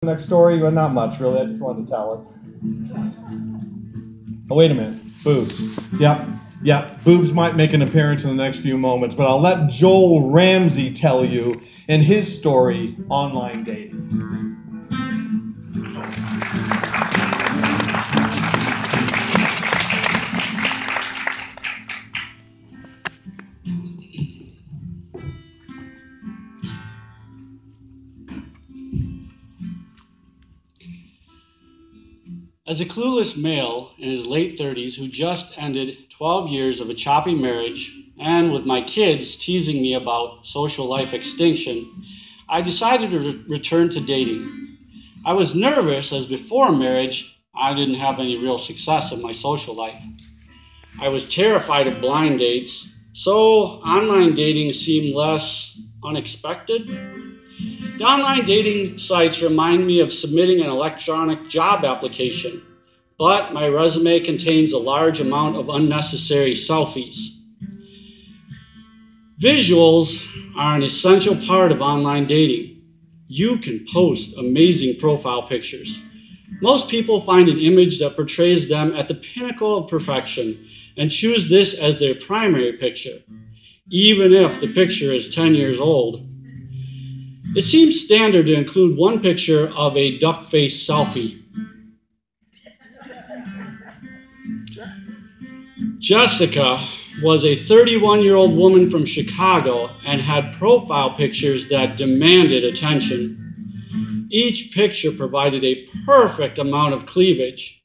Next story, but not much really. I just wanted to tell it. Oh, wait a minute. Boobs. Yep. Boobs might make an appearance in the next few moments, but I'll let Joel Ramsey tell you in his story, Online Dating. As a clueless male in his late 30s who just ended 12 years of a choppy marriage, and with my kids teasing me about social life extinction, I decided to return to dating. I was nervous as before marriage, I didn't have any real success in my social life. I was terrified of blind dates, so online dating seemed less unexpected. The online dating sites remind me of submitting an electronic job application, but my resume contains a large amount of unnecessary selfies. Visuals are an essential part of online dating. You can post amazing profile pictures. Most people find an image that portrays them at the pinnacle of perfection and choose this as their primary picture, even if the picture is 10 years old. It seems standard to include one picture of a duck-faced selfie. Jessica was a 31-year-old woman from Chicago and had profile pictures that demanded attention. Each picture provided a perfect amount of cleavage,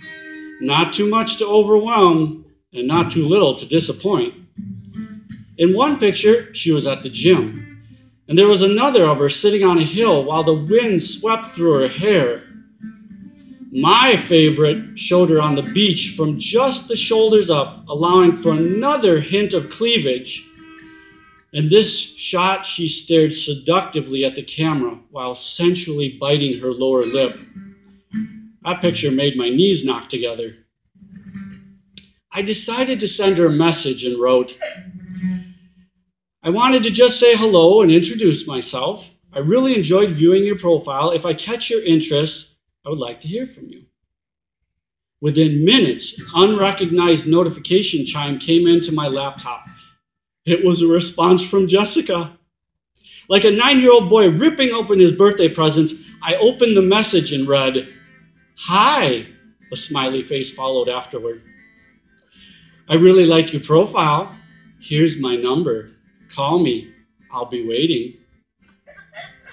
not too much to overwhelm and not too little to disappoint. In one picture, she was at the gym. And there was another of her sitting on a hill while the wind swept through her hair. My favorite showed her on the beach from just the shoulders up, allowing for another hint of cleavage. In this shot, she stared seductively at the camera while sensually biting her lower lip. That picture made my knees knock together. I decided to send her a message and wrote, I wanted to just say hello and introduce myself. I really enjoyed viewing your profile. If I catch your interest, I would like to hear from you. Within minutes, an unrecognized notification chime came into my laptop. It was a response from Jessica. Like a 9-year-old boy ripping open his birthday presents, I opened the message and read, Hi, a smiley face followed afterward. I really like your profile. Here's my number. Call me. I'll be waiting.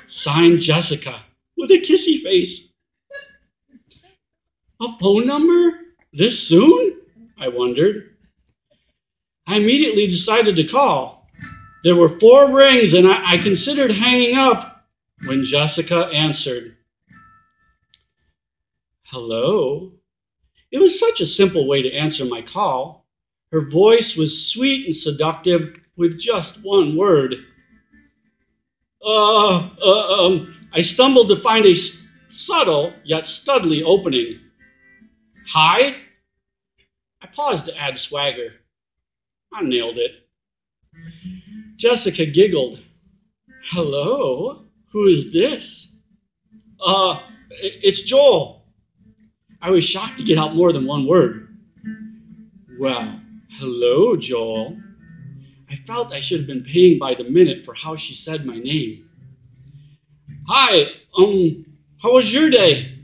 Signed, Jessica, with a kissy face. A phone number? This soon? I wondered. I immediately decided to call. There were 4 rings, and I considered hanging up when Jessica answered. Hello? It was such a simple way to answer my call. Her voice was sweet and seductive, with just one word. I stumbled to find a subtle yet studly opening. Hi? I paused to add swagger. I nailed it. Jessica giggled. Hello? Who is this? It's Joel. I was shocked to get out more than one word. Well, hello, Joel. I felt I should have been paying by the minute for how she said my name. Hi, how was your day?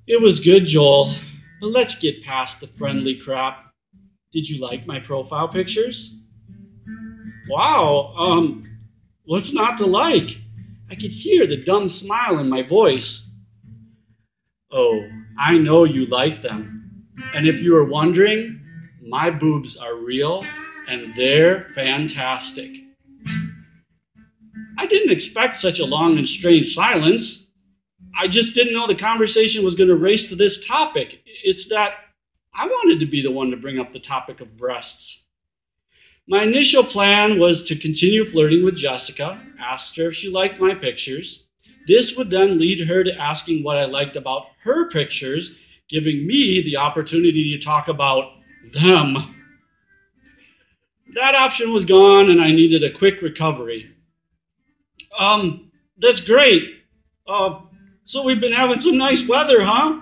It was good, Joel, but let's get past the friendly crap. Did you like my profile pictures? Wow, what's not to like? I could hear the dumb smile in my voice. Oh, I know you like them. And if you were wondering, my boobs are real. And they're fantastic. I didn't expect such a long and strange silence. I just didn't know the conversation was going to race to this topic. It's that I wanted to be the one to bring up the topic of breasts. My initial plan was to continue flirting with Jessica, asked her if she liked my pictures. This would then lead her to asking what I liked about her pictures, giving me the opportunity to talk about them. That option was gone, and I needed a quick recovery. That's great. So we've been having some nice weather, huh?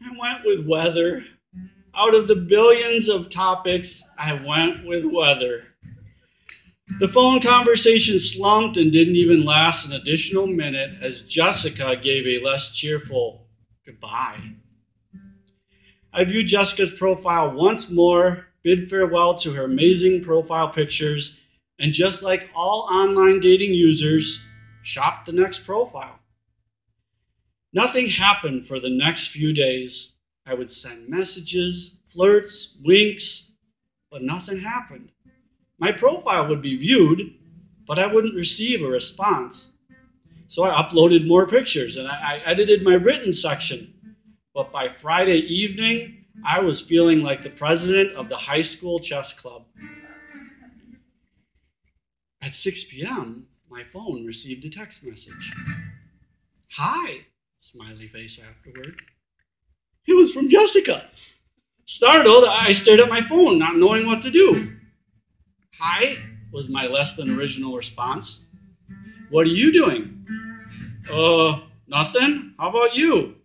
I went with weather. Out of the billions of topics, I went with weather. The phone conversation slumped and didn't even last an additional minute as Jessica gave a less cheerful goodbye. I viewed Jessica's profile once more, bid farewell to her amazing profile pictures, and just like all online dating users, shopped the next profile. Nothing happened for the next few days. I would send messages, flirts, winks, but nothing happened. My profile would be viewed, but I wouldn't receive a response. So I uploaded more pictures and I edited my written section. But by Friday evening, I was feeling like the president of the high school chess club. At 6 p.m., my phone received a text message. "Hi," smiley face afterward. It was from Jessica. Startled, I stared at my phone, not knowing what to do. "Hi," was my less than original response. "What are you doing?" Nothing. How about you?"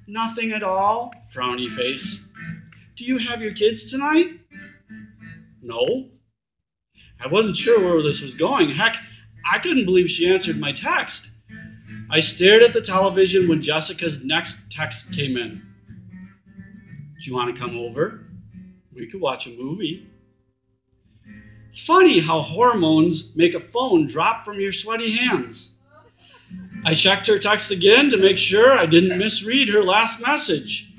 "Nothing at all," frowny face. "Do you have your kids tonight?" "No." I wasn't sure where this was going. Heck, I couldn't believe she answered my text. I stared at the television when Jessica's next text came in. "Do you want to come over? We could watch a movie." It's funny how hormones make a phone drop from your sweaty hands. I checked her text again to make sure I didn't misread her last message.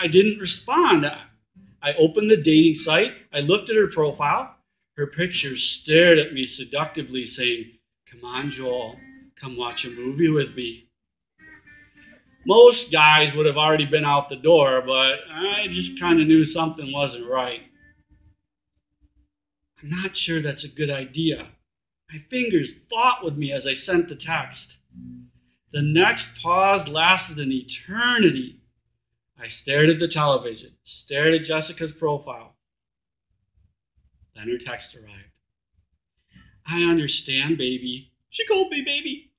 I didn't respond. I opened the dating site. I looked at her profile. Her pictures stared at me seductively, saying, "Come on, Joel. Come watch a movie with me." Most guys would have already been out the door, but I just kind of knew something wasn't right. I'm not sure that's a good idea. My fingers fought with me as I sent the text. The next pause lasted an eternity. I stared at the television, stared at Jessica's profile. Then her text arrived. "I understand, baby." She called me baby.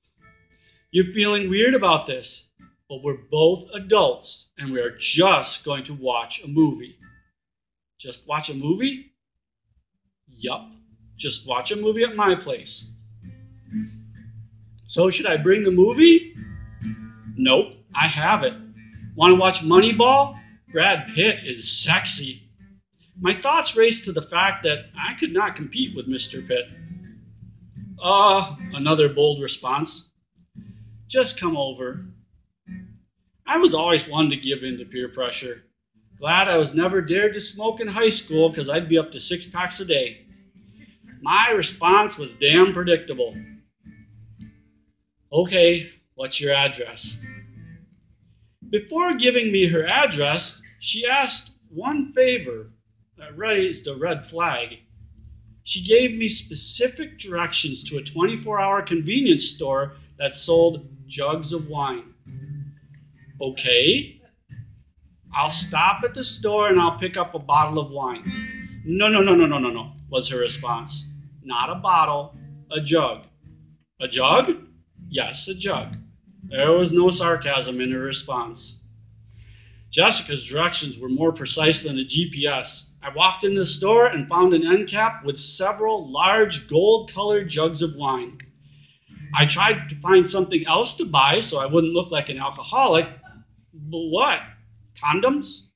"You're feeling weird about this, but we're both adults and we are just going to watch a movie." "Just watch a movie?" "Yup, just watch a movie at my place." "So should I bring the movie?" "Nope, I have it. Want to watch Moneyball? Brad Pitt is sexy." My thoughts raced to the fact that I could not compete with Mr. Pitt. Another bold response. "Just come over." I was always one to give in to peer pressure. Glad I was never dared to smoke in high school because I'd be up to 6 packs a day. My response was damn predictable. "Okay, what's your address?" Before giving me her address, she asked one favor that raised a red flag. She gave me specific directions to a 24-hour convenience store that sold jugs of wine. "Okay, I'll stop at the store and I'll pick up a bottle of wine." No, was her response. "Not a bottle, a jug." "A jug?" "Yes, a jug." There was no sarcasm in her response. Jessica's directions were more precise than a GPS. I walked in the store and found an end cap with several large gold-colored jugs of wine. I tried to find something else to buy so I wouldn't look like an alcoholic. But what? Condoms?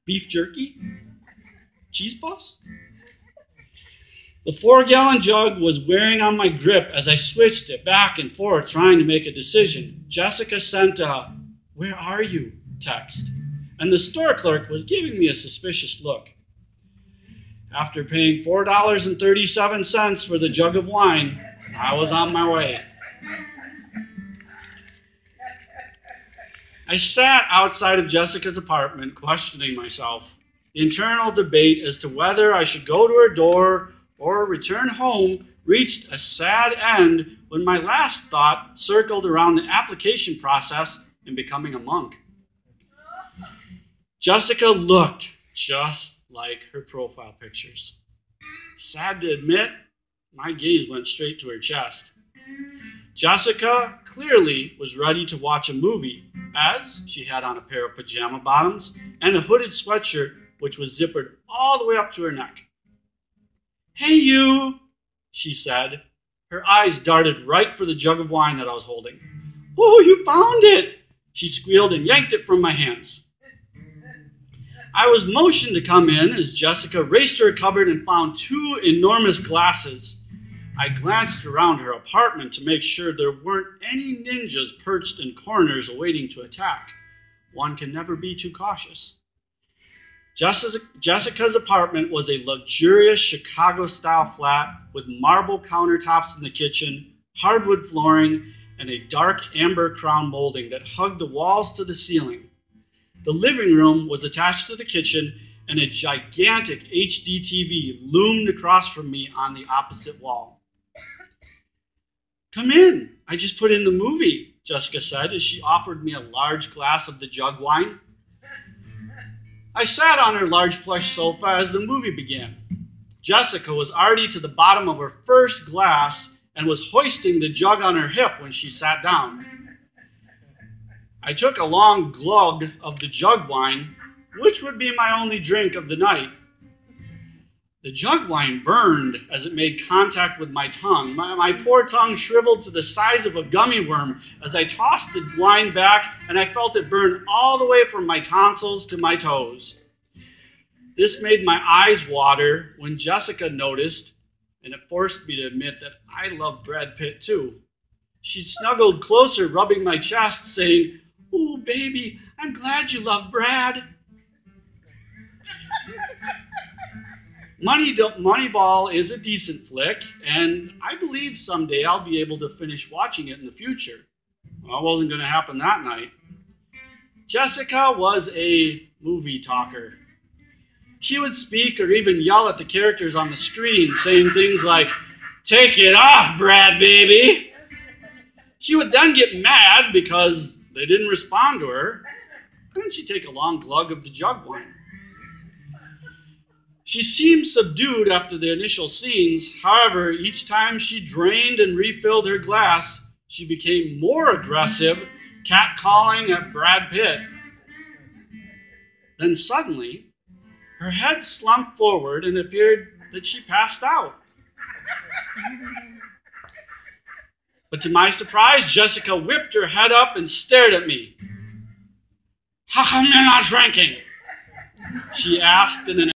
Beef jerky? Cheese puffs? The 4-gallon jug was wearing on my grip as I switched it back and forth trying to make a decision. Jessica sent a "Where are you?" text, and the store clerk was giving me a suspicious look. After paying $4.37 for the jug of wine, I was on my way. I sat outside of Jessica's apartment questioning myself. The internal debate as to whether I should go to her door or return home reached a sad end when my last thought circled around the application process and becoming a monk. Jessica looked just like her profile pictures. Sad to admit, my gaze went straight to her chest. Jessica clearly was ready to watch a movie, as she had on a pair of pajama bottoms and a hooded sweatshirt which was zippered all the way up to her neck. "Hey, you," she said. Her eyes darted right for the jug of wine that I was holding. "Oh, you found it," she squealed and yanked it from my hands. I was motioned to come in as Jessica raced to her cupboard and found 2 enormous glasses. I glanced around her apartment to make sure there weren't any ninjas perched in corners awaiting to attack. One can never be too cautious. Jessica's apartment was a luxurious Chicago-style flat with marble countertops in the kitchen, hardwood flooring, and a dark amber crown molding that hugged the walls to the ceiling. The living room was attached to the kitchen, and a gigantic HD TV loomed across from me on the opposite wall. "Come in, I just put in the movie," Jessica said as she offered me a large glass of the jug wine. I sat on her large plush sofa as the movie began. Jessica was already to the bottom of her first glass and was hoisting the jug on her hip when she sat down. I took a long glug of the jug wine, which would be my only drink of the night. The jug wine burned as it made contact with my tongue. My poor tongue shriveled to the size of a gummy worm as I tossed the wine back, and I felt it burn all the way from my tonsils to my toes. This made my eyes water when Jessica noticed, and it forced me to admit that I love Brad Pitt too. She snuggled closer, rubbing my chest, saying, "Oh, baby, I'm glad you love Brad." Moneyball is a decent flick, and I believe someday I'll be able to finish watching it in the future. Well, it wasn't going to happen that night. Jessica was a movie talker. She would speak or even yell at the characters on the screen, saying things like, "Take it off, Brad, baby." She would then get mad because they didn't respond to her, and she'd take a long glug of the jug wine. She seemed subdued after the initial scenes. However, each time she drained and refilled her glass, she became more aggressive, catcalling at Brad Pitt. Then suddenly, her head slumped forward and it appeared that she passed out. But to my surprise, Jessica whipped her head up and stared at me. "How come you're not drinking?" she asked in an